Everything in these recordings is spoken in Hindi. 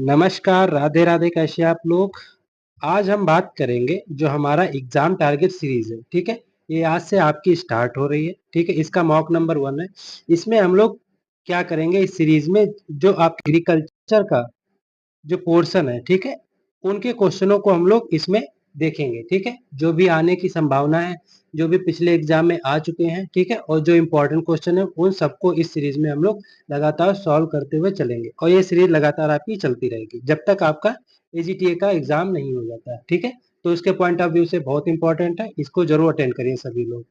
नमस्कार, राधे राधे, कैसे हैं आप लोग? आज हम बात करेंगे जो हमारा एग्जाम टारगेट सीरीज है, ठीक है? ये आज से आपकी स्टार्ट हो रही है, ठीक है? इसका मॉक नंबर 1 है। इसमें हम लोग क्या करेंगे इस सीरीज में, जो आप एग्रीकल्चर का जो पोर्शन है, ठीक है, उनके क्वेश्चनों को हम लोग इसमें देखेंगे, ठीक है? जो भी आने की संभावना है, जो भी पिछले एग्जाम में आ चुके हैं, ठीक है, और जो इम्पोर्टेंट क्वेश्चन है उन सबको इस सीरीज में हम लोग लगातार सॉल्व करते हुए चलेंगे और ये सीरीज लगातार आपकी चलती रहेगी जब तक आपका एजीटीए का एग्जाम नहीं हो जाता है, ठीक है? तो इसके पॉइंट ऑफ व्यू से बहुत इंपॉर्टेंट है, इसको जरूर अटेंड करिए सभी लोग।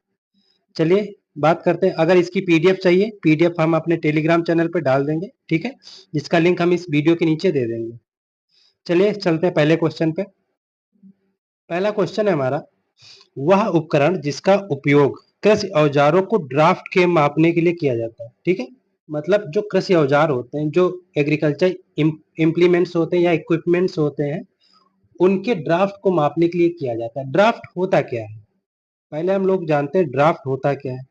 चलिए बात करते हैं। अगर इसकी पीडीएफ चाहिए, पीडीएफ हम अपने टेलीग्राम चैनल पर डाल देंगे, ठीक है, जिसका लिंक हम इस वीडियो के नीचे दे देंगे। चलिए चलते हैं पहले क्वेश्चन पे। पहला क्वेश्चन है हमारा, वह उपकरण जिसका उपयोग कृषि औजारों को ड्राफ्ट के मापने के लिए किया जाता है, ठीक है? मतलब जो कृषि औजार होते हैं, जो एग्रीकल्चर इम्प्लीमेंट्स होते हैं या इक्विपमेंट्स होते हैं, उनके ड्राफ्ट को मापने के लिए किया जाता है। ड्राफ्ट होता क्या है? पहले हम लोग जानते हैं ड्राफ्ट होता क्या है।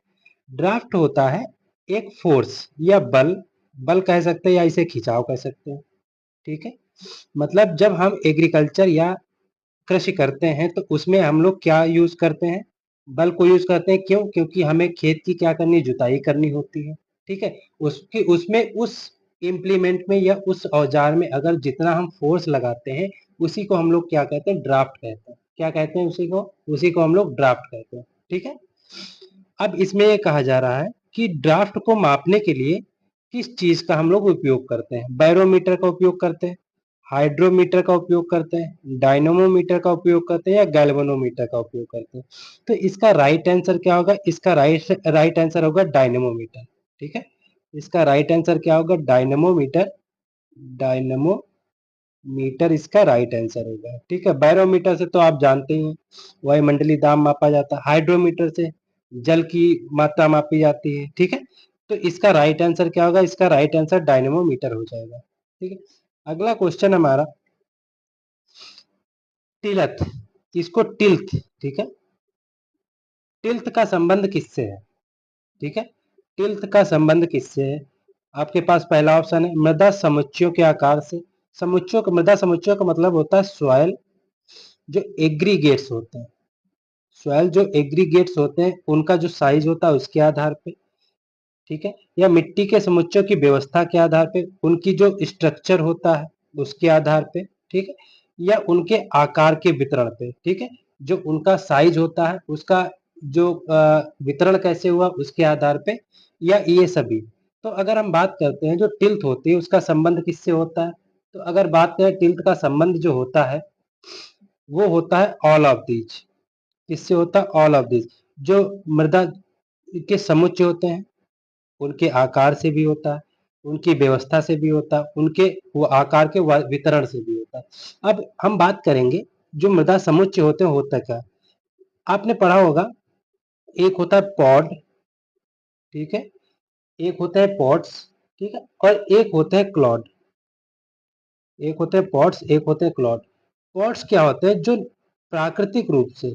ड्राफ्ट होता है एक फोर्स या बल, बल कह सकते हैं या इसे खिंचाव कह सकते हैं, ठीक है? मतलब जब हम एग्रीकल्चर या कृषि करते हैं तो उसमें हम लोग क्या यूज करते हैं? बल को यूज करते हैं। क्यों? क्योंकि हमें खेत की क्या करनी, जुताई करनी होती है, ठीक है? उसकी उसमें उस इम्प्लीमेंट में या उस औजार में अगर जितना हम फोर्स लगाते हैं, उसी को हम लोग क्या कहते हैं? ड्राफ्ट कहते हैं। क्या कहते हैं उसी को हम लोग ड्राफ्ट कहते हैं, ठीक है? अब इसमें ये कहा जा रहा है कि ड्राफ्ट को मापने के लिए किस चीज का हम लोग उपयोग करते हैं? बैरोमीटर का उपयोग करते हैं, हाइड्रोमीटर का उपयोग करते हैं, डायनमोमीटर का उपयोग करते हैं या गैल्वेनोमीटर का उपयोग करते हैं? तो इसका राइट आंसर क्या होगा? इसका राइट आंसर होगा डायनमोमीटर, ठीक है? इसका राइट आंसर क्या होगा? डायनमोमीटर। डायनमोमीटर इसका राइट आंसर होगा, ठीक है? बैरोमीटर से तो आप जानते ही हैं, वायुमंडलीय दाब मापा जाता है। हाइड्रोमीटर से जल की मात्रा मापी जाती है, ठीक है? तो इसका राइट आंसर क्या होगा? इसका राइट आंसर डायनमोमीटर हो जाएगा, ठीक है? अगला क्वेश्चन हमारा, टिलथ, इसको टिल्थ, ठीक है? टिल्थ का संबंध किससे है? ठीक है, टिल्थ का संबंध किससे है? आपके पास पहला ऑप्शन है मृदा समुच्चयों के आकार से। मृदा समुच्चयों का मतलब होता है सॉइल जो एग्रीगेट्स होते हैं, सॉइल जो एग्रीगेट्स होते हैं उनका जो साइज होता है उसके आधार पे, ठीक है? या मिट्टी के समुच्चयों की व्यवस्था के आधार पे, उनकी जो स्ट्रक्चर होता है उसके आधार पे, ठीक है? या उनके आकार के वितरण पे, ठीक है? जो उनका साइज होता है उसका जो वितरण कैसे हुआ उसके आधार पे, या ये सभी। तो अगर हम बात करते हैं जो टिल्थ होती है उसका संबंध किससे होता है, तो अगर बात करें टिल्थ का संबंध जो होता है वो होता है ऑल ऑफ दीज। किससे होता है? All of these. जो मृदा के समुच्चय होते हैं उनके आकार से भी होता है, उनकी व्यवस्था से भी होता है, उनके वो आकार के वितरण से भी होता है। अब हम बात करेंगे जो मृदा समुच्चय होते हैं होता क्या? आपने पढ़ा होगा, एक होता है पॉड, ठीक है, एक होता है पॉट्स, ठीक है, और एक होता है क्लॉड। एक होते हैं पॉट्स, एक होते हैं क्लॉड। पॉट्स क्या होते हैं? जो प्राकृतिक रूप से,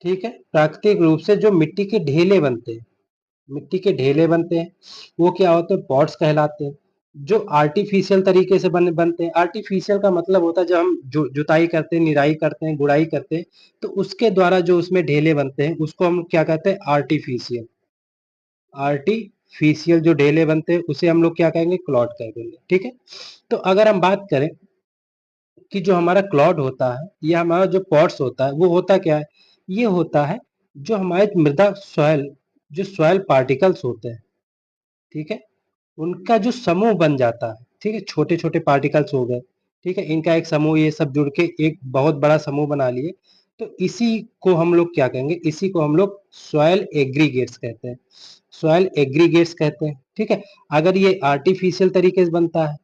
ठीक है, प्राकृतिक रूप से जो मिट्टी के ढेले बनते हैं, मिट्टी के ढेले बनते हैं, वो क्या होते हैं? पॉट्स कहलाते हैं। जो आर्टिफिशियल तरीके से बनते हैं, आर्टिफिशियल का मतलब होता है जब हम जुताई करते हैं, निराई करते हैं, गुड़ाई करते हैं, तो उसके द्वारा जो उसमें ढेले बनते हैं उसको हम क्या कहते हैं? आर्टिफिशियल। आर्टिफिशियल जो ढेले बनते हैं उसे हम लोग क्या कहेंगे? क्लॉड कह देंगे, ठीक है? तो अगर हम बात करें कि जो हमारा क्लॉड होता है या हमारा जो पॉट्स होता है वो होता क्या है? ये होता है जो हमारे मृदा सॉइल, जो सॉइल पार्टिकल्स होते हैं, ठीक है, उनका जो समूह बन जाता है, ठीक है, छोटे छोटे पार्टिकल्स हो गए, ठीक है, इनका एक समूह, ये सब जुड़ के एक बहुत बड़ा समूह बना लिए, तो इसी को हम लोग क्या कहेंगे? इसी को हम लोग सॉइल एग्रीगेट्स कहते हैं, सॉइल एग्रीगेट्स कहते हैं, ठीक है? अगर ये आर्टिफिशियल तरीके से बनता है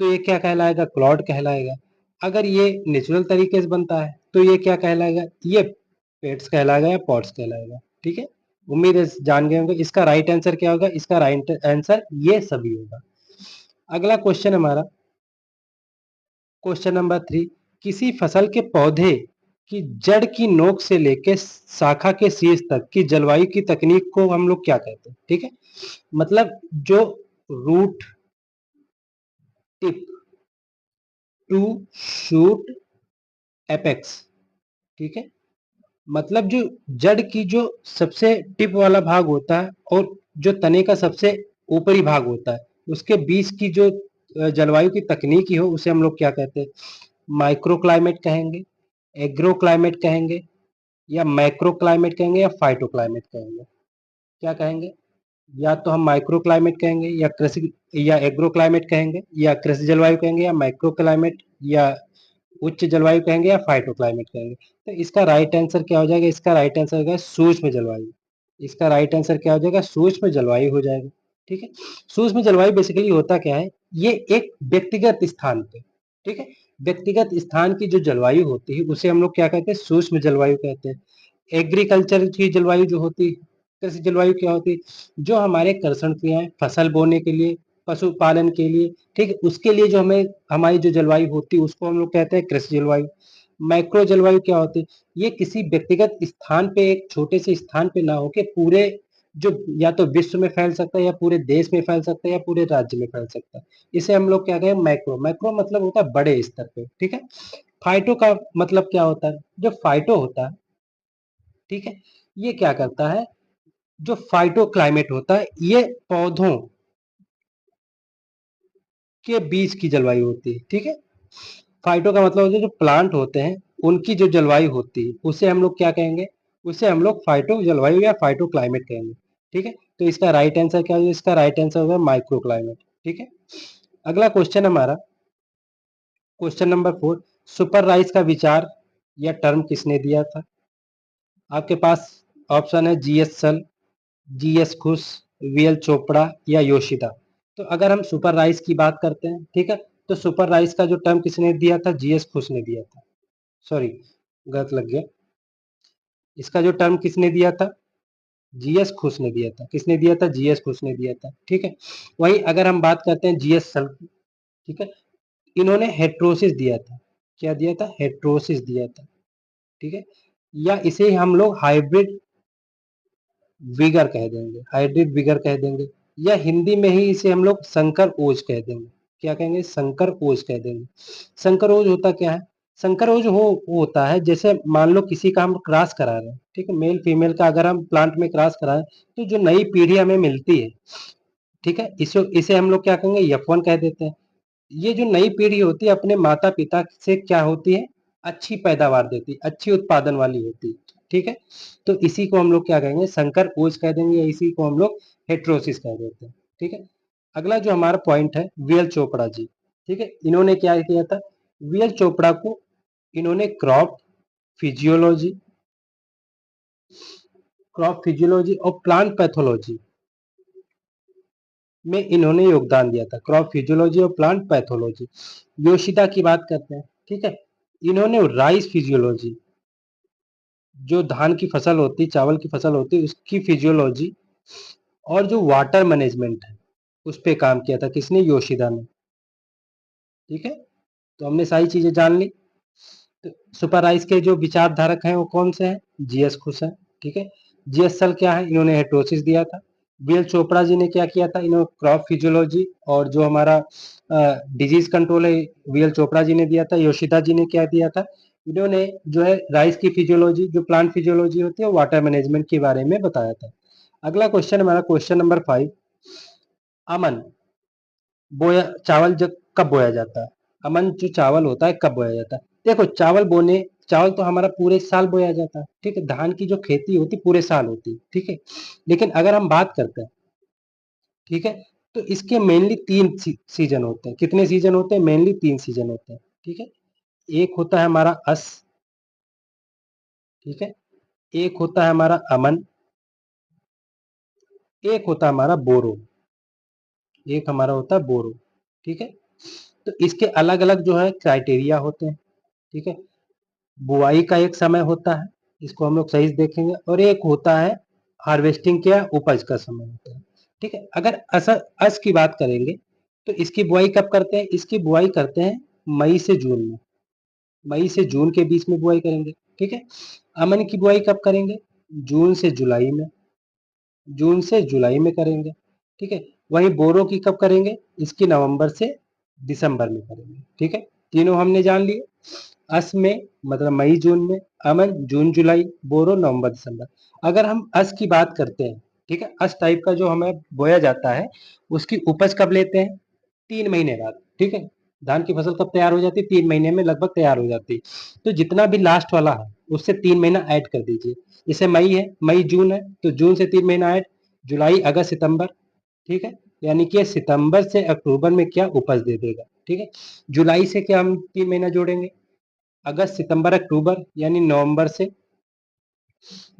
तो ये क्या कहलाएगा? क्लॉड कहलाएगा। अगर ये नेचुरल तरीके से बनता है तो ये क्या कहलाएगा? ये पेट्स कहलाएगा या पॉट्स कहलाएगा, ठीक है? उम्मीद है जान गए होंगे। इसका राइट आंसर क्या होगा? इसका राइट आंसर ये सभी होगा। अगला क्वेश्चन हमारा, क्वेश्चन नंबर 3, किसी फसल के पौधे की जड़ की नोक से लेकर शाखा के शीर्ष तक की जलवायु की तकनीक को हम लोग क्या कहते हैं? ठीक है, मतलब जो root tip, to shoot apex, ठीक है। मतलब जो जड़ की जो सबसे टिप वाला भाग होता है और जो तने का सबसे ऊपरी भाग होता है, उसके बीच की जो जलवायु की तकनीकी हो, उसे हम लोग क्या कहते हैं? माइक्रो क्लाइमेट कहेंगे, एग्रो क्लाइमेट कहेंगे, या मैक्रो क्लाइमेट कहेंगे, या फाइटो क्लाइमेट कहेंगे। क्या कहेंगे? या तो हम माइक्रो क्लाइमेट कहेंगे, या कृषि, या एग्रो क्लाइमेट कहेंगे, या कृषि जलवायु कहेंगे, या माइक्रो क्लाइमेट, या उच्च जलवायु कहेंगे, या फाइटो क्लाइमेट कहेंगे। तो इसका राइट आंसर क्या हो जाएगा? इसका राइट आंसर हो जाएगा सूक्ष्म जलवायु। इसका राइट आंसर क्या हो जाएगा? सूक्ष्म जलवायु हो जाएगा, ठीक है। सूक्ष्म जलवायु बेसिकली होता क्या है? ये एक व्यक्तिगत स्थान पे, ठीक है, व्यक्तिगत स्थान की जो जलवायु होती है उसे हम लोग क्या कहते हैं? सूक्ष्म जलवायु कहते हैं। एग्रीकल्चर की जलवायु जो होती है, कृषि जलवायु क्या होती है? जो हमारे कर्षण क्रियाएं फसल बोने के लिए, पशुपालन के लिए, ठीक है, उसके लिए जो हमें हमारी जो जलवायु होती है उसको हम लोग कहते हैं कृषि जलवायु। माइक्रो जलवायु क्या होती है? ये किसी व्यक्तिगत स्थान पे, एक छोटे से स्थान पे ना होके पूरे जो या तो विश्व में फैल सकता है, या पूरे देश में फैल सकता है, या पूरे राज्य में फैल सकता है। इसे हम लोग क्या कहें? मैक्रो। मैक्रो मतलब होता है बड़े स्तर पे, ठीक है। फाइटो का मतलब क्या होता है? जो फाइटो होता है, ठीक है, ये क्या करता है? जो फाइटो क्लाइमेट होता है, ये पौधों के बीच की जलवायु होती है, ठीक है। फाइटो का मतलब होता है जो प्लांट होते हैं उनकी जो जलवायु होती है उसे हम लोग क्या कहेंगे? उसे हम लोग फाइटो जलवायु या फाइटो क्लाइमेट कहेंगे, ठीक है। तो इसका राइट आंसर क्या होगा? इसका राइट आंसर होगा माइक्रो क्लाइमेट, ठीक है। अगला क्वेश्चन हमारा, क्वेश्चन नंबर 4, सुपर राइज का विचार या टर्म किसने दिया था? आपके पास ऑप्शन है जीएस सल, जीएस खुश, वीएल चोपड़ा, या योशिदा। तो अगर हम सुपर राइज की बात करते हैं, ठीक है, तो सुपर राइज का जो टर्म किसने दिया था? जीएस खुश ने दिया था। सॉरी, गलत लग गया। इसका जो टर्म किसने दिया था? जीएस खुश ने दिया था। किसने दिया था? जीएस खुश ने दिया था, ठीक है। वहीं अगर हम बात करते हैं जीएस सल की, ठीक है, इन्होंने हेट्रोसिस दिया था। क्या दिया था? हेट्रोसिस दिया था, ठीक है। या इसे हम लोग हाइब्रिड विगर कह देंगे, हाइब्रिड विगर कह देंगे, या हिंदी में ही इसे हम लोग संकर ओज कह देंगे। क्या कहेंगे? संकर ओज कह देंगे। संकर ओज होता क्या है? संकर ओज वो होता है, जैसे मान लो किसी का हम क्रॉस करा रहे हैं, ठीक है, मेल फीमेल का अगर हम प्लांट में क्रॉस कराएं, तो जो नई पीढ़ी हमें मिलती है, ठीक है, इसे इसे हम लोग क्या कहेंगे? F1 कह देते हैं। ये जो नई पीढ़ी होती है अपने माता पिता से क्या होती है? अच्छी पैदावार देती है, अच्छी उत्पादन वाली होती है, ठीक है। तो इसी को हम लोग क्या कहेंगे? संकर ओज कह देंगे, या इसी को हम लोग हेट्रोसिस कह देते हैं, ठीक है। अगला जो हमारा पॉइंट है, वीएल चोपड़ा जी, ठीक है, इन्होंने क्या किया था? वीएल चोपड़ा को इन्होंने फिजियोलॉजी क्रॉप फिजियोलॉजी और प्लांट पैथोलॉजी में इन्होंने योगदान दिया था। क्रॉप फिजियोलॉजी और प्लांट पैथोलॉजी। योशिदा की बात करते हैं, ठीक है, इन्होंने राइस फिजियोलॉजी, जो धान की फसल होती, चावल की फसल होती, उसकी फिजियोलॉजी, और जो वाटर मैनेजमेंट है उस पे काम किया था। किसने? योशिदा ने, ठीक है। तो हमने सारी चीजें जान ली। तो सुपर राइस के जो विचारधारक हैं वो कौन से हैं? जीएस खुश है, ठीक है। जीएस सल क्या है? इन्होंने हेट्रोसिस दिया था। बीएल चोपड़ा जी ने क्या किया था? इन्होंने क्रॉप फिजियोलॉजी और जो हमारा डिजीज कंट्रोल है, बीएल चोपड़ा जी ने दिया था। योशिदा जी ने क्या दिया था? इन्होंने जो है राइस की फिजियोलॉजी, जो प्लांट फिजियोलॉजी होती है, वाटर मैनेजमेंट के बारे में बताया था। अगला क्वेश्चन हमारा क्वेश्चन नंबर 5, अमन बोया चावल जब कब बोया जाता है? अमन जो चावल होता है कब बोया जाता है? देखो, चावल तो हमारा पूरे साल बोया जाता है, ठीक है। धान की जो खेती होती पूरे साल होती है, ठीक है। लेकिन अगर हम बात करते हैं, ठीक है, तो इसके मेनली तीन सीजन होते हैं। कितने सीजन होते हैं? मेनली 3 सीजन होते हैं, ठीक है। एक होता है हमारा अस, ठीक है, एक होता है हमारा अमन, एक होता है हमारा बोरो, एक हमारा होता है बोरो, ठीक है। तो इसके अलग अलग जो है क्राइटेरिया होते हैं, ठीक है। बुआई का एक समय होता है, इसको हम लोग सही से देखेंगे, और एक होता है हार्वेस्टिंग के या उपज का समय होता है, ठीक है। अगर अस की बात करेंगे तो इसकी बुआई कब करते हैं? इसकी बुआई करते हैं मई से जून में, मई से जून के बीच में बुआई करेंगे, ठीक है। अमन की बुआई कब करेंगे? जून से जुलाई में, जून से जुलाई में करेंगे, ठीक है। वहीं बोरो की कब करेंगे? इसकी नवंबर से दिसंबर में करेंगे, ठीक है। तीनों हमने जान लिए। अस में मतलब मई जून में, अमन जून जुलाई, बोरो नवंबर दिसंबर। अगर हम अस की बात करते हैं, ठीक है, अस टाइप का जो हमें बोया जाता है, उसकी उपज कब लेते हैं? 3 महीने बाद, ठीक है। धान की फसल कब तैयार हो जाती है? 3 महीने में लगभग तैयार हो जाती है। तो जितना भी लास्ट वाला है उससे 3 महीना ऐड कर दीजिए। जैसे मई है, मई जून है, तो जून से 3 महीना ऐड, जुलाई अगस्त सितंबर, ठीक है। यानी कि सितंबर से अक्टूबर में क्या उपज दे देगा, ठीक है। जुलाई से क्या हम 3 महीना जोड़ेंगे? अगस्त सितंबर अक्टूबर, यानी नवंबर से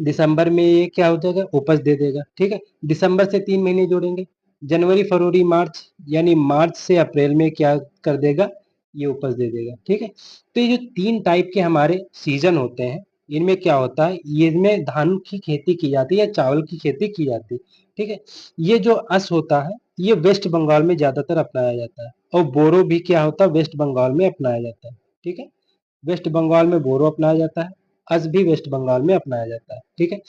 दिसंबर में ये क्या हो जाएगा? उपज दे देगा, ठीक है। दिसंबर से 3 महीने जोड़ेंगे, जनवरी फरवरी मार्च, यानी मार्च से अप्रैल में क्या कर देगा? ये उपज दे देगा, ठीक है। तो ये जो 3 टाइप के हमारे सीजन होते हैं, इनमें क्या होता है, ये इनमें धान की खेती की जाती है या चावल की खेती की जाती है, ठीक है। ये जो अस होता है, ये वेस्ट बंगाल में ज्यादातर अपनाया जाता है, और बोरो भी क्या होता है? वेस्ट बंगाल में अपनाया जाता है, ठीक है। वेस्ट बंगाल में बोरो अपनाया जाता है, अज भी वेस्ट बंगाल में अपनाया जाता है, ठीक है।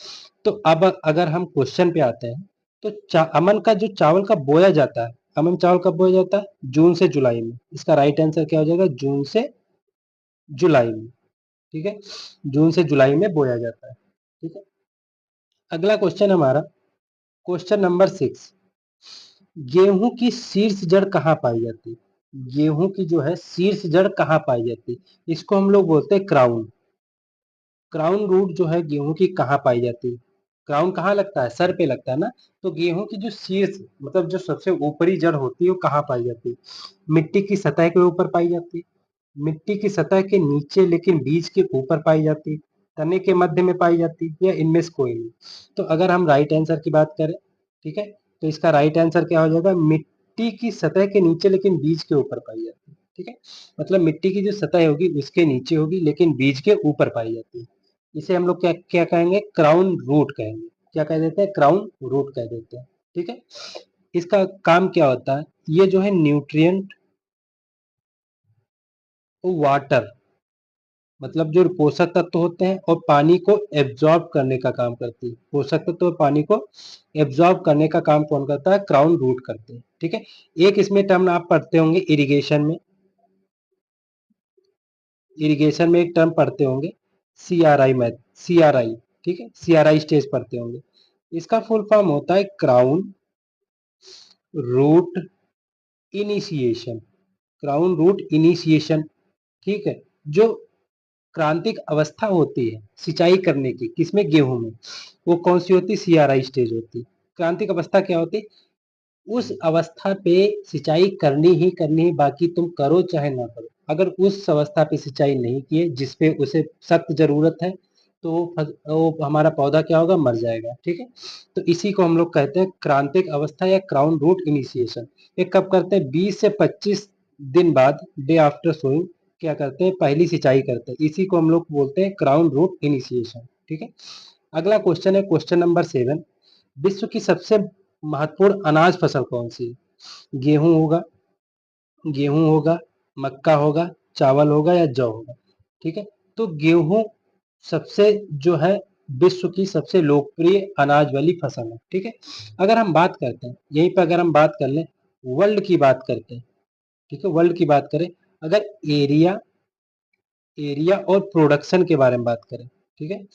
तो अब अगर हम क्वेश्चन पे आते हैं, तो अमन का जो चावल का बोया जाता है, अमन चावल कब बोया जाता है? जून से जुलाई में। इसका राइट आंसर क्या हो जाएगा? जून से जुलाई में, ठीक है। जून से जुलाई में बोया जाता है, ठीक है। अगला क्वेश्चन हमारा, क्वेश्चन नंबर 6, गेहूं की शीर्ष जड़ कहाँ पाई जाती है? गेहूं की जो है शीर्ष जड़ कहाँ पाई जाती है? इसको हम लोग बोलते हैं क्राउन। क्राउन रूट जो है गेहूं की कहाँ पाई जाती है? क्राउन कहाँ लगता है? सर पे लगता है ना। तो गेहूं की जो शीर्ष मतलब जो सबसे ऊपरी जड़ होती है वो कहाँ पाई जाती है? मिट्टी की सतह के ऊपर पाई जाती है, मिट्टी की सतह के नीचे लेकिन बीज के ऊपर पाई जाती है, तने के मध्य में पाई जाती है, या इनमें से कोई नहीं। तो अगर हम राइट आंसर की बात करें, ठीक है, तो इसका राइट आंसर क्या हो जाएगा? मिट्टी की सतह के नीचे लेकिन बीज के ऊपर पाई जाती है, ठीक है। मतलब मिट्टी की जो सतह होगी उसके नीचे होगी लेकिन बीज के ऊपर पाई जाती है। इसे हम लोग क्या क्या कहेंगे? क्राउन रूट कहेंगे। क्या कह देते हैं? क्राउन रूट कह देते हैं, ठीक है। इसका काम क्या होता है? ये जो है न्यूट्रिएंट, वाटर, मतलब जो पोषक तत्व होते हैं और पानी को एब्जॉर्ब करने का काम करती है। पोषक तत्व और पानी को एब्जॉर्ब करने का काम कौन करता है? क्राउन रूट करते हैं, ठीक है। एक इसमें टर्म आप पढ़ते होंगे इरिगेशन में, इरिगेशन में एक टर्म पढ़ते होंगे, CRI मैथ, CRI, ठीक है, CRI स्टेज पढ़ते होंगे। इसका फुल फॉर्म होता है crown root initiation. Crown root initiation, ठीक है। जो क्रांतिक अवस्था होती है सिंचाई करने की, किसमें? गेहूं में, वो कौन सी होती है? CRI स्टेज होती है। क्रांतिक अवस्था क्या होती है? उस अवस्था पे सिंचाई करनी ही करनी है, बाकी तुम करो चाहे ना करो। अगर उस अवस्था पे सिंचाई नहीं किए जिसपे उसे सख्त जरूरत है, तो वो हमारा पौधा क्या होगा? मर जाएगा, ठीक है। तो इसी को हम लोग कहते हैं क्रांतिक अवस्था या क्राउन रूट इनिशिएशन। ये कब करते हैं? 20 से 25 दिन बाद, डे आफ्टर सोइंग, क्या करते हैं? पहली सिंचाई करते हैं। इसी को हम लोग बोलते हैं क्राउन रूट इनिशिएशन, ठीक है। अगला क्वेश्चन है क्वेश्चन नंबर 7, विश्व की सबसे महत्वपूर्ण अनाज फसल कौन सी है? गेहूं होगा, गेहूं होगा, मक्का होगा, चावल होगा या जौ होगा, ठीक है। तो गेहूं सबसे जो है विश्व की सबसे लोकप्रिय अनाज वाली फसल है, ठीक है। अगर हम बात करते हैं यहीं पर, अगर हम बात कर लें वर्ल्ड की बात करते हैं, ठीक है, वर्ल्ड की बात करें, अगर एरिया एरिया और प्रोडक्शन के बारे में बात करें, ठीक है,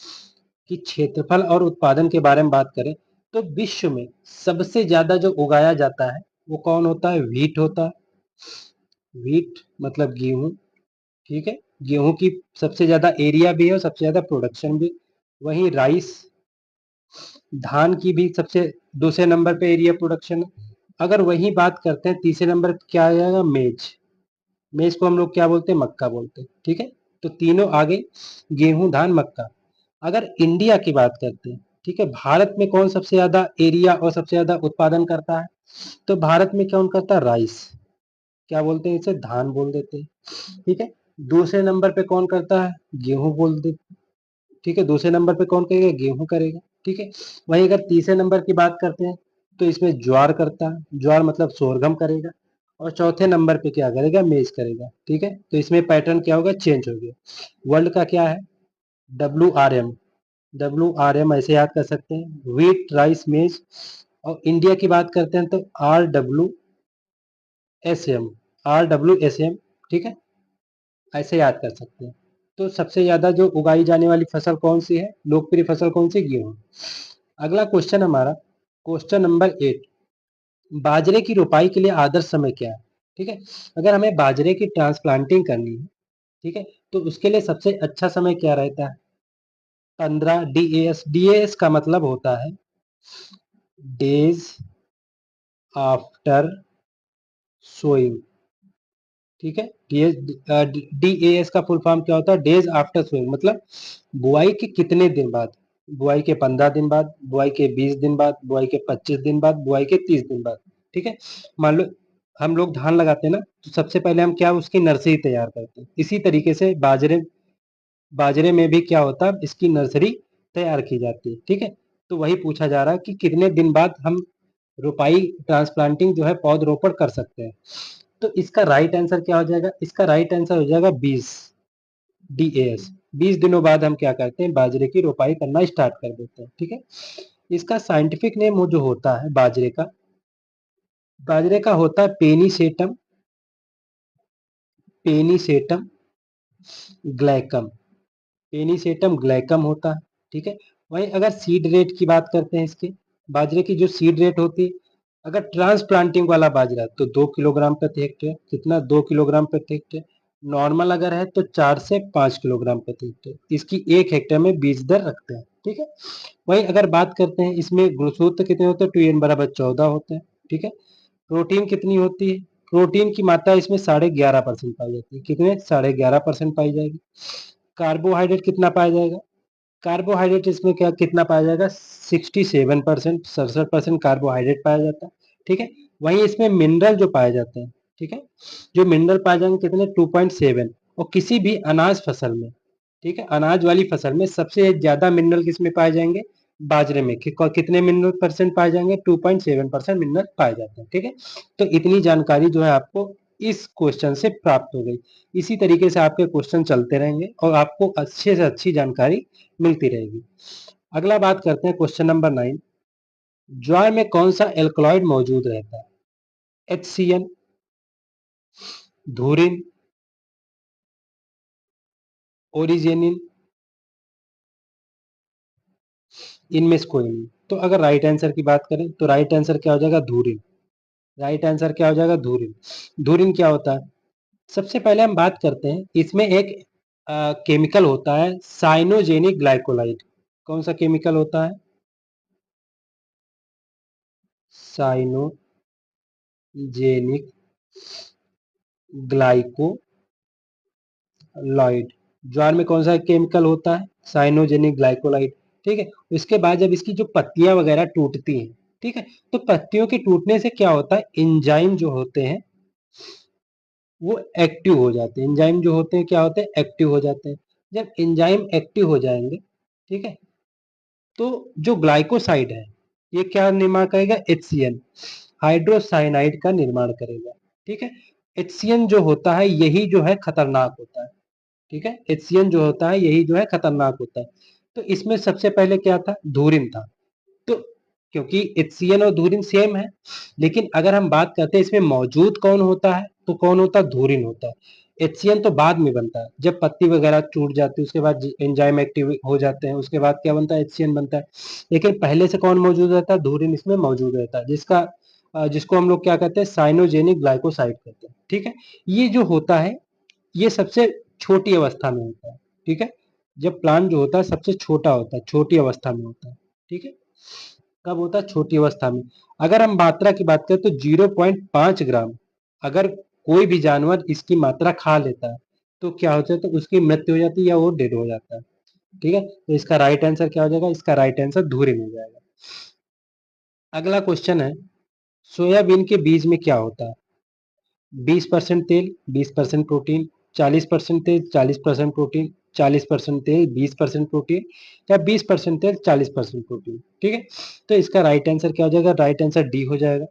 कि क्षेत्रफल और उत्पादन के बारे में बात करें, तो विश्व में सबसे ज्यादा जो उगाया जाता है वो कौन होता है? व्हीट होता है। व्हीट मतलब गेहूं, ठीक है। गेहूं की सबसे ज्यादा एरिया भी है और सबसे ज्यादा प्रोडक्शन भी। वहीं राइस, धान की भी सबसे दूसरे नंबर पे एरिया प्रोडक्शन है। अगर वही बात करते हैं तीसरे नंबर पे क्या आ जाएगा? मेज। मेज को हम लोग क्या बोलते हैं? मक्का बोलते हैं, ठीक है। तो तीनों आ गए, गेहूं धान मक्का। अगर इंडिया की बात करते हैं, ठीक है, भारत में कौन सबसे ज्यादा एरिया और सबसे ज्यादा उत्पादन करता है? तो भारत में कौन करता है? राइस। क्या बोलते हैं इसे? धान बोल देते हैं, ठीक है। दूसरे नंबर पे कौन करता है? गेहूं बोल दे, ठीक है। दूसरे नंबर पे कौन करेगा? गेहूं करेगा, ठीक है। वहीं अगर तीसरे नंबर की बात करते हैं तो इसमें ज्वार करता है, ज्वार मतलब सोरगम करेगा। और चौथे नंबर पे क्या करेगा? मेज करेगा, ठीक है। तो इसमें पैटर्न क्या होगा? चेंज हो गया। वर्ल्ड का क्या है? WRM, WRM ऐसे याद कर सकते हैं, व्हीट राइस मेज। और इंडिया की बात करते हैं तो RWSM, RWSM, ठीक है। ऐसे याद कर सकते हैं। तो सबसे ज्यादा जो उगाई जाने वाली फसल कौन सी है, लोकप्रिय फसल कौन सी, गेहूं। अगला क्वेश्चन हमारा क्वेश्चन नंबर 8, बाजरे की रोपाई के लिए आदर्श समय क्या है। ठीक है, अगर हमें बाजरे की ट्रांसप्लांटिंग करनी है, ठीक है, तो उसके लिए सबसे अच्छा समय क्या रहता है, 15 DAS। DAS का मतलब होता है डेज आफ्टर सोइंग। ठीक है, DAS का फुल फॉर्म क्या होता है, डेज आफ्टर सोइंग, मतलब बुआई के कितने दिन बाद, बुआई के 15 दिन बाद, बुआई के 20 दिन बाद, बुआई के 25 दिन बाद, बुआई के 30 दिन बाद। ठीक है, मान लो हम लोग धान लगाते हैं ना, तो सबसे पहले हम क्या उसकी नर्सरी तैयार करते हैं। इसी तरीके से बाजरे बाजरे में भी क्या होता है, इसकी नर्सरी तैयार की जाती है। ठीक है, तो वही पूछा जा रहा है कि कितने दिन बाद हम रोपाई ट्रांसप्लांटिंग जो है पौधरोपण कर सकते हैं। तो इसका राइट आंसर क्या हो जाएगा, इसका राइट आंसर हो जाएगा 20 DAS। 20 दिनों बाद हम क्या करते हैं, बाजरे की रोपाई करना स्टार्ट कर देते हैं। ठीक है, इसका साइंटिफिक नेम जो होता है बाजरे का होता है पेनीसेटम, पेनीसेटम ग्लैकम, पेनीसेटम ग्लैकम होता है। ठीक है, वहीं अगर सीड रेट की बात करते हैं, इसके बाजरे की जो सीड रेट होती है, अगर ट्रांसप्लांटिंग वाला बाजरा तो 2 किलोग्राम प्रति हेक्टेयर, कितना, 2 किलोग्राम प्रति हेक्टेयर। नॉर्मल अगर है तो 4 से 5 किलोग्राम प्रति हेक्टेयर, इसकी 1 हेक्टेयर में बीज दर रखते हैं। ठीक है, वहीं अगर बात करते हैं इसमें ग्रोथ सूत्र कितने होते हैं, 2n = 14 होते हैं। ठीक है, प्रोटीन कितनी होती है, प्रोटीन की मात्रा इसमें 11.5% पाई जाती है, कितने, 11.5% पाई जाएगी। कार्बोहाइड्रेट कितना पाया जाएगा, कार्बोहाइड्रेट इसमें क्या कितना पाया जाएगा, 67%, 67% कार्बोहाइड्रेट पाया जाता है। ठीक है, वहीं इसमें मिनरल जो पाए जाते हैं, ठीक है, जो मिनरल पाए जाएंगे कितने, 2.7। और किसी भी अनाज फसल में, ठीक है, अनाज वाली फसल में सबसे ज्यादा मिनरल किसमें पाए जाएंगे, बाजरे में। कितने मिनरल परसेंट पाए जाएंगे, 2.7% मिनरल पाए जाते हैं। ठीक है, तो इतनी जानकारी जो है आपको इस क्वेश्चन से प्राप्त हो गई। इसी तरीके से आपके क्वेश्चन चलते रहेंगे और आपको अच्छे से अच्छी जानकारी मिलती रहेगी। अगला बात करते हैं क्वेश्चन नंबर 9, ज्वार में कौन सा एल्कलॉइड मौजूद रहता है, HCN, धूरिन, ओरिजेनिन, इनमें से कोई नहीं। तो अगर राइट आंसर की बात करें तो राइट आंसर क्या हो जाएगा, धूरिन। राइट आंसर क्या हो जाएगा, धूरिन। धूरिन क्या होता है, सबसे पहले हम बात करते हैं, इसमें एक केमिकल होता है साइनोजेनिक ग्लाइकोलाइड। कौन सा केमिकल होता है, साइनोजेनिक ग्लाइकोलाइड। ज्वार में कौन सा केमिकल होता है, साइनोजेनिक ग्लाइकोलाइड। ठीक है, उसके बाद जब इसकी जो पत्तियां वगैरह टूटती हैं, ठीक है, तो पत्तियों के टूटने से क्या होता है, एंजाइम जो होते हैं वो एक्टिव हो जाते हैं। एंजाइम जो होते हैं क्या होते हैं, एक्टिव हो जाते हैं। जब एंजाइम एक्टिव हो जाएंगे, ठीक है, तो जो ग्लाइकोसाइड है ये क्या निर्माण करेगा, HCN, हाइड्रोसाइनाइड का निर्माण करेगा। ठीक है, HCN जो होता है यही जो है खतरनाक होता है। ठीक है, HCN जो होता है यही जो है खतरनाक होता है। तो इसमें सबसे पहले क्या था, धूरिन था। तो क्योंकि HCN और धूरिन सेम है, लेकिन अगर हम बात करते हैं इसमें मौजूद कौन होता है, तो कौन होता है, धूरिन होता है। HCN तो बाद में बनता है, जब पत्ती वगैरह टूट जाती है उसके बाद एंजाइम एक्टिव हो जाते हैं, उसके बाद क्या बनता है, HCN बनता है। लेकिन पहले से कौन मौजूद रहता है, धूरिन इसमें मौजूद रहता है, जिसको हम लोग क्या कहते हैं, साइनोजेनिक ग्लाइकोसाइड कहते हैं। ठीक है, ये जो होता है ये सबसे छोटी अवस्था में होता है। ठीक है, जब प्लांट जो होता है सबसे छोटा होता है, छोटी अवस्था में होता है। ठीक है, कब होता है, छोटी अवस्था में। अगर हम मात्रा की बात करें तो 0.5 ग्राम अगर कोई भी जानवर इसकी मात्रा खा लेता है तो क्या होता है, तो उसकी मृत्यु हो जाती है या वो डेड हो जाता है। ठीक है, तो इसका राइट आंसर क्या हो जाएगा, इसका राइट आंसर धूरिन हो जाएगा। अगला क्वेश्चन है, सोयाबीन के बीज में क्या होता है, 20% तेल, 20% प्रोटीन, 40% तेल, 40% प्रोटीन, 40% तेल, 20% प्रोटीन, या 20% तेल, 40% प्रोटीन। ठीक है, तो इसका राइट आंसर क्या हो जाएगा, राइट आंसर डी हो जाएगा,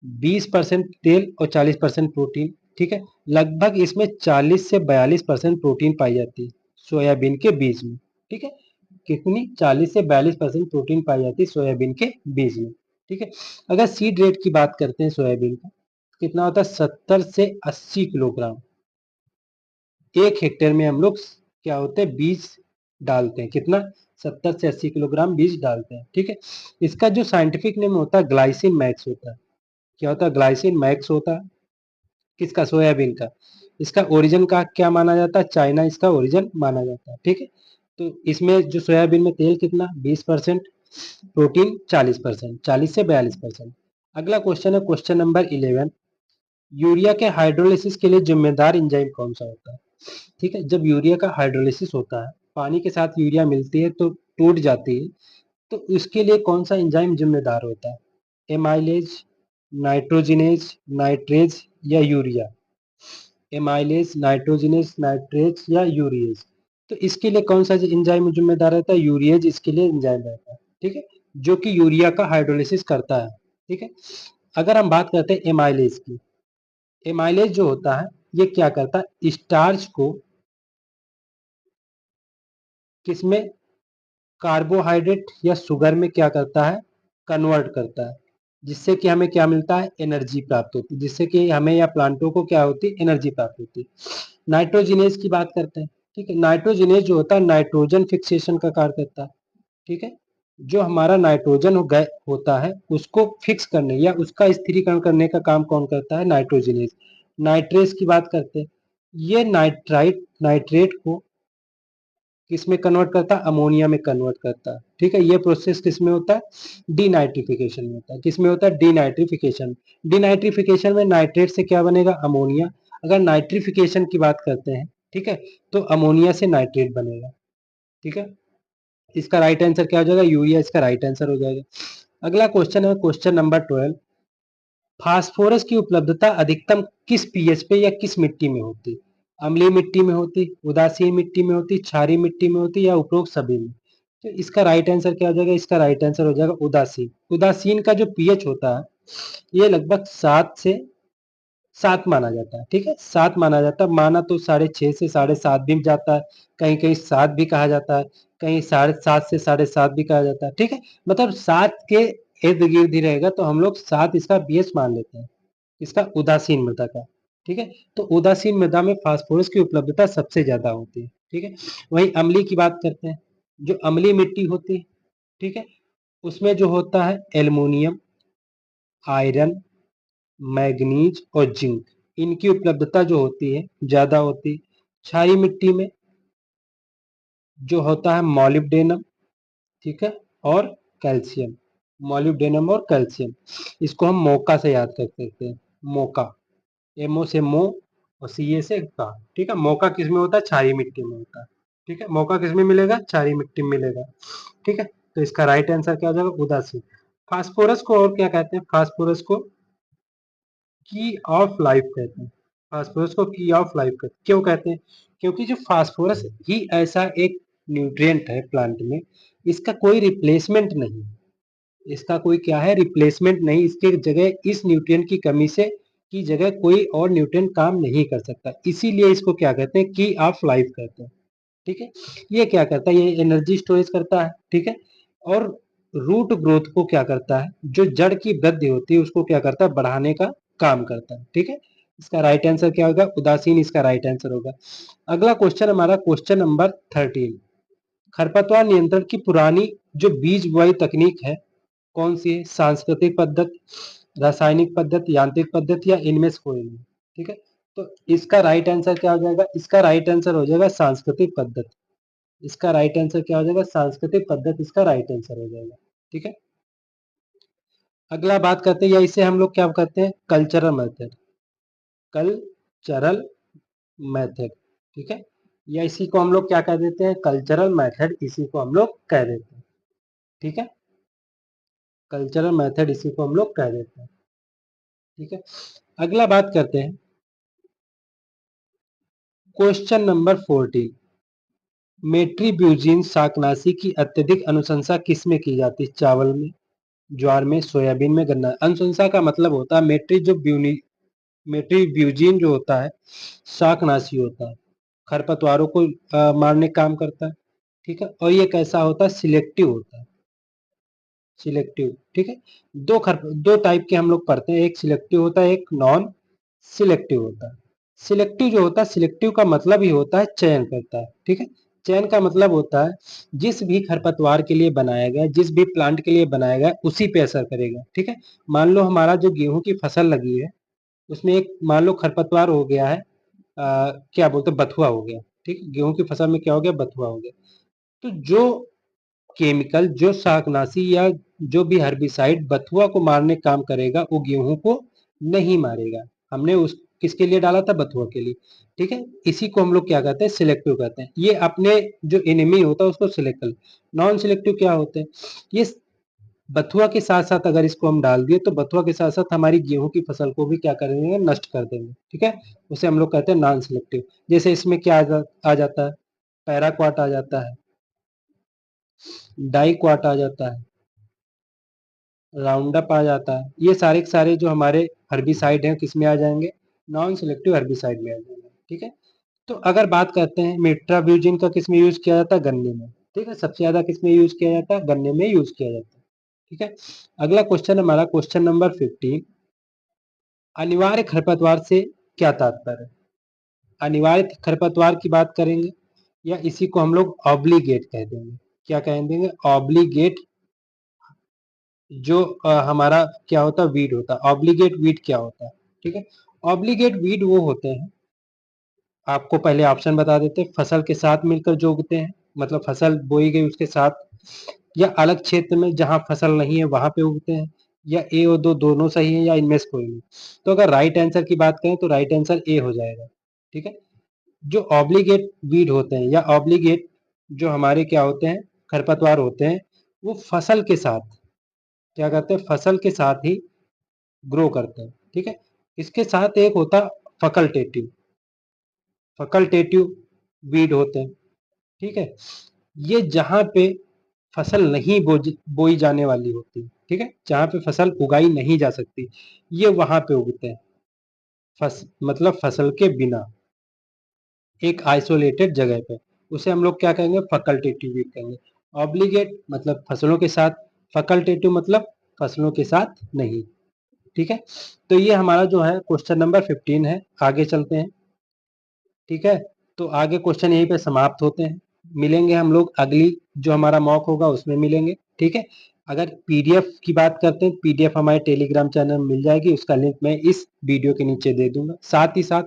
20% तेल और 40% प्रोटीन। ठीक है, लगभग इसमें 40 से 42% प्रोटीन पाई जाती है सोयाबीन के बीज में। ठीक है, कितनी, 40 से 42% प्रोटीन पाई जाती है सोयाबीन के बीज में। ठीक है, अगर सीड रेट की बात करते हैं सोयाबीन का, कितना होता है, 70 से 80 किलोग्राम 1 हेक्टेयर में हम लोग क्या होते हैं बीज डालते हैं, कितना 70 से 80 किलोग्राम बीज डालते हैं। ठीक है, इसका जो साइंटिफिक नेम होता है ग्लाइसिन मैक्स होता है। क्या होता है? ग्लाइसिन मैक्स होता है। किसका? सोयाबीन का। इसका ओरिजिन का क्या माना जाता है? चाइना इसका ओरिजिन माना जाता है। ठीक है, तो इसमें जो सोयाबीन में तेल कितना 20%, प्रोटीन 40%, 40 से 42%। अगला क्वेश्चन है क्वेश्चन नंबर 11। यूरिया के हाइड्रोलिसिस के लिए जिम्मेदार एंजाइम कौन सा होता है? ठीक है, जब यूरिया का हाइड्रोलिसिस होता है, पानी के साथ यूरिया मिलती है तो टूट जाती है, तो इसके लिए कौन सा एंजाइम जिम्मेदार होता है? एमाइलेज, नाइट्रोजिनेज, नाइट्रेज या यूरिया? एमाइलेज, नाइट्रोजिनेज, नाइट्रेज या यूरिएज? तो इसके लिए कौन सा एंजाइम जिम्मेदार रहता है? यूरिएज इसके लिए एंजाइम रहता है। ठीक है, जो कि यूरिया का हाइड्रोलिसिस करता है। ठीक है, अगर हम बात करते हैं एमाइलेज की, एमाइलेज जो होता है ये क्या करता है? स्टार्च को किसमें? कार्बोहाइड्रेट या शुगर में क्या करता है? कन्वर्ट करता है, जिससे कि हमें क्या मिलता है? एनर्जी प्राप्त होती है, जिससे कि हमें या प्लांटों को क्या होती है? एनर्जी प्राप्त होती है। नाइट्रोजिनेज की बात करते हैं। ठीक है, नाइट्रोजिनेज जो होता है नाइट्रोजन फिक्सेशन का कार्य करता है। ठीक है, जो हमारा नाइट्रोजन होता है उसको फिक्स करने या उसका स्थिरीकरण करने का काम कौन करता है? नाइट्रोजिनेज। नाइट्रेज की बात करते हैं, ये नाइट्रेट को किसमें कन्वर्ट करता है? अमोनिया में कन्वर्ट करता है। ठीक है, ये प्रोसेस किसमें होता है? डीनाइट्रिफिकेशन में होता है। किसमें होता है? डीनाइट्रिफिकेशन। डीनाइट्रिफिकेशन में नाइट्रेट से क्या बनेगा? अमोनिया। अगर नाइट्रिफिकेशन की बात करते हैं, ठीक है, तो अमोनिया से नाइट्रेट बनेगा। ठीक है, इसका राइट आंसर क्या हो जाएगा? यूरिया इसका राइट आंसर हो जाएगा। अगला क्वेश्चन है क्वेश्चन नंबर 12। फास्फोरस की उपलब्धता अधिकतम किस पीएच पे या किस मिट्टी में होती? अम्लीय मिट्टी में होती, उदासीन मिट्टी में होती, क्षारीय मिट्टी में होती या उपरोक्त सभी में? तो इसका राइट आंसर क्या हो जाएगा? इसका राइट आंसर हो जाएगा उदासीन। उदासीन का जो पीएच होता है ये लगभग 7 माना जाता है। ठीक है, 7 माना जाता है। माना तो 6.5 से 7.5 भी जाता है, कहीं कहीं 7 भी कहा जाता है, कहीं 7.5 से 7.5 भी कहा जाता है। ठीक है, मतलब 7 के इर्द गिर्द ही रहेगा, तो हम लोग 7 इसका पीएच मान लेते हैं, इसका उदासीन मृदा का। ठीक है, तो उदासीन मृदा में फास्फोरस की उपलब्धता सबसे ज्यादा होती है। ठीक है, वहीं अम्लीय की बात करते हैं, जो अम्लीय मिट्टी होती है, ठीक है, उसमें जो होता है एल्युमिनियम, आयरन, मैग्नीज और जिंक, इनकी उपलब्धता जो होती है ज्यादा होती है। क्षारीय मिट्टी में जो होता है मॉलिब्डेनम, ठीक है, और कैल्शियम। मॉलिब्डेनम और कैल्शियम, इसको हम मोका से याद कर सकते हैं। मोका, एमओ से मो और सीए से का। ठीक है, मौका किस में होता है? क्षारीय मिट्टी में होता है। ठीक है, मौका किस में मिलेगा? क्षारीय मिट्टी में मिलेगा। ठीक है, तो इसका राइट आंसर क्या हो जाएगा? उदासीन। फास्फोरस को और क्या कहते हैं? फास्फोरस को की ऑफ लाइफ कहते हैं। फास्फोरस को की ऑफ लाइफ कहते हैं। क्यों कहते हैं? क्योंकि जो फास्फोरस ही ऐसा एक न्यूट्रिएंट है प्लांट में, इसका कोई रिप्लेसमेंट नहीं, इसका कोई क्या है? रिप्लेसमेंट नहीं। इसके जगह इस न्यूट्रिएंट की कमी से की जगह कोई और न्यूट्रिएंट काम नहीं कर सकता, इसीलिए इसको क्या कहते हैं? की ऑफ लाइफ कहते हैं। ठीक है, ये क्या करता है? ये एनर्जी स्टोरेज करता है। ठीक है, और रूट ग्रोथ को क्या करता है? जो जड़ की वृद्धि होती है उसको क्या करता है? बढ़ाने का काम करता है। ठीक है, इसका राइट आंसर क्या होगा? उदासीन इसका राइट आंसर होगा। अगला क्वेश्चन हमारा क्वेश्चन नंबर 13। खरपतवार नियंत्रण की पुरानी जो बीज बुआई तकनीक है कौन सी है? सांस्कृतिक पद्धति, रासायनिक पद्धति, यांत्रिक पद्धति या इनमें से कोई नहीं? ठीक है, तो इसका राइट आंसर क्या हो जाएगा? इसका राइट आंसर हो जाएगा सांस्कृतिक पद्धति। इसका राइट आंसर क्या हो जाएगा? सांस्कृतिक पद्धति इसका राइट आंसर हो जाएगा। ठीक है, अगला बात करते हैं, या इसे हम लोग क्या कहते हैं? Cultural method. कल्चरल मेथड, ठीक है, या इसी को हम लोग क्या कह देते हैं? कल्चरल मेथड, इसी को हम लोग कह देते हैं। ठीक है, कल्चरल मेथड इसी को हम लोग कह देते हैं। ठीक है, अगला बात करते हैं क्वेश्चन नंबर 14। मेट्रीब्यूजिन शाकनाशी की अत्यधिक अनुशंसा किस में की जाती है? चावल में, ज्वार में, सोयाबीन में, गन्ना। अनुशंसा का मतलब होता है मेट्रीब्यूजिन जो होता है शाकनाशी होता है, खरपतवारों को मारने का काम करता है। ठीक है, और ये कैसा होता है? सिलेक्टिव होता है। सिलेक्टिव, ठीक है, दो टाइप के हम लोग पढ़ते हैं, एक सिलेक्टिव होता है, एक नॉन सिलेक्टिव होता है। सिलेक्टिव जो होता है, सिलेक्टिव का मतलब ही होता है चयन करता है, ठीक है। चयन का मतलब होता है जिस भी खरपतवार के लिए बनाया गया, जिस भी प्लांट के लिए बनाया गया, उसी पे असर करेगा, ठीक है। मान लो हमारा जो गेहूं की फसल लगी है, उसमें एक मान लो खरपतवार हो गया है, क्या बोलते हैं, बथुआ हो गया, ठीक है। गेहूं की फसल में क्या हो गया, बथुआ हो गया। तो जो केमिकल, जो शाकनाशी या जो भी हर्बिसाइड बथुआ को मारने काम करेगा, वो गेहूं को नहीं मारेगा। हमने उस किसके लिए डाला था, बथुआ के लिए, ठीक है। इसी को हम लोग क्या कहते हैं, सिलेक्टिव कहते हैं। ये अपने जो एनिमी होता है उसको सिलेक्ट कर। नॉन सिलेक्टिव क्या होते हैं, ये बथुआ के साथ साथ अगर इसको हम डाल दिए तो बथुआ के साथ साथ हमारी गेहूं की फसल को भी क्या करेंगे, नष्ट कर देंगे, ठीक है। उसे हम लोग कहते हैं नॉन सिलेक्टिव। जैसे इसमें क्या आ जाता है, पैराक्वाट आ जाता है, डाइक्वाट आ जाता है, राउंडअप आ जाता है। ये सारे के सारे जो हमारे हर्बिसाइड हैं किस में आ जाएंगे, नॉन सिलेक्टिव हर्बिसाइड में आ जाएंगे, ठीक है। तो अगर बात करते हैं मेट्राब्यूजिन का किस में यूज किया जाता है, गन्ने में, ठीक है। सबसे ज्यादा किस में यूज किया जाता है, गन्ने में यूज किया जाता है, ठीक है। अगला क्वेश्चन हमारा क्वेश्चन नंबर 15, अनिवार्य खरपतवार से क्या तात्पर्य है। अनिवार्य खरपतवार की बात करेंगे या इसी को हम लोग ऑब्लिगेट कह देंगे, क्या कह देंगे, ऑब्लिगेट। जो हमारा क्या होता है, वीड होता है। ऑब्लिगेट वीड क्या होता है, ठीक है। ऑब्लिगेट वीड वो होते हैं, आपको पहले ऑप्शन बता देते हैं, फसल के साथ मिलकर जो उगते हैं, मतलब फसल बोई गई उसके साथ, या अलग क्षेत्र में जहां फसल नहीं है वहां पे उगते हैं, या ए और दो दोनों सही है, या इनमें से कोई नहीं। तो अगर राइट आंसर की बात करें तो राइट आंसर ए हो जाएगा, ठीक है। जो ऑब्लिगेट वीड होते हैं या ऑब्लिगेट जो हमारे क्या होते हैं, खरपतवार होते हैं, वो फसल के साथ क्या करते हैं, फसल के साथ ही ग्रो करते हैं, ठीक है। इसके साथ एक होता है फकल्टेटिव, फकल्टेटिव वीड होते हैं, ठीक है। ये जहां पे फसल नहीं बोई जाने वाली होती, ठीक है, जहां पे फसल उगाई नहीं जा सकती, ये वहां पे उगते हैं। मतलब फसल के बिना एक आइसोलेटेड जगह पे, उसे हम लोग क्या कहेंगे, फकल्टेटिव वीड कहेंगे। ऑब्लिगेट मतलब फसलों के साथ, फकल्टेटिव मतलब फसलों के साथ नहीं, ठीक है। तो ये हमारा जो है क्वेश्चन नंबर 15 है। आगे चलते हैं, ठीक है। तो आगे क्वेश्चन यहीं पे समाप्त होते हैं। मिलेंगे हम लोग अगली जो हमारा मॉक होगा उसमें मिलेंगे, ठीक है। अगर पीडीएफ की बात करते हैं, पीडीएफ हमारे टेलीग्राम चैनल में मिल जाएगी, उसका लिंक मैं इस वीडियो के नीचे दे दूंगा। साथ ही साथ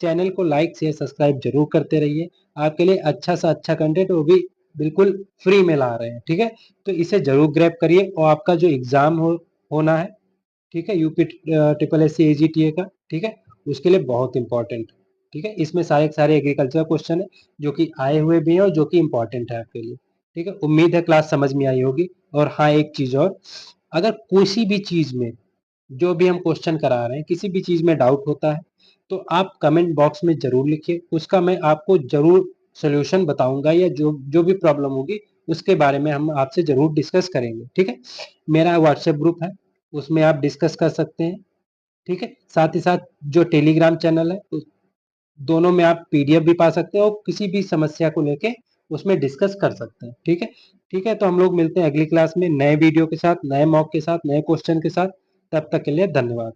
चैनल को लाइक शेयर सब्सक्राइब जरूर करते रहिए। आपके लिए अच्छा सा अच्छा कंटेंट वो भी बिल्कुल फ्री में ला रहे हैं, ठीक है। तो इसे जरूर ग्रैब करिए, और आपका जो एग्जाम होना है, ठीक है, UP triple S C AGTA का, ठीक है, उसके लिए बहुत इंपॉर्टेंट, ठीक है। इसमें सारे के सारे एग्रीकल्चर क्वेश्चन है जो कि आए हुए भी हैं और जो कि इंपॉर्टेंट है आपके लिए, ठीक है। उम्मीद है क्लास समझ में आई होगी। और हाँ, एक चीज और, अगर किसी भी चीज में जो भी हम क्वेश्चन करा रहे हैं, किसी भी चीज में डाउट होता है, तो आप कमेंट बॉक्स में जरूर लिखिए, उसका मैं आपको जरूर सोल्यूशन बताऊंगा, या जो जो भी प्रॉब्लम होगी उसके बारे में हम आपसे जरूर डिस्कस करेंगे, ठीक है। मेरा व्हाट्सएप ग्रुप है, उसमें आप डिस्कस कर सकते हैं, ठीक है। साथ ही साथ जो टेलीग्राम चैनल है दोनों में आप पीडीएफ भी पा सकते हैं और किसी भी समस्या को लेके उसमें डिस्कस कर सकते हैं, ठीक है। ठीक है, तो हम लोग मिलते हैं अगली क्लास में नए वीडियो के साथ, नए मॉक के साथ, नए क्वेश्चन के साथ। तब तक के लिए धन्यवाद।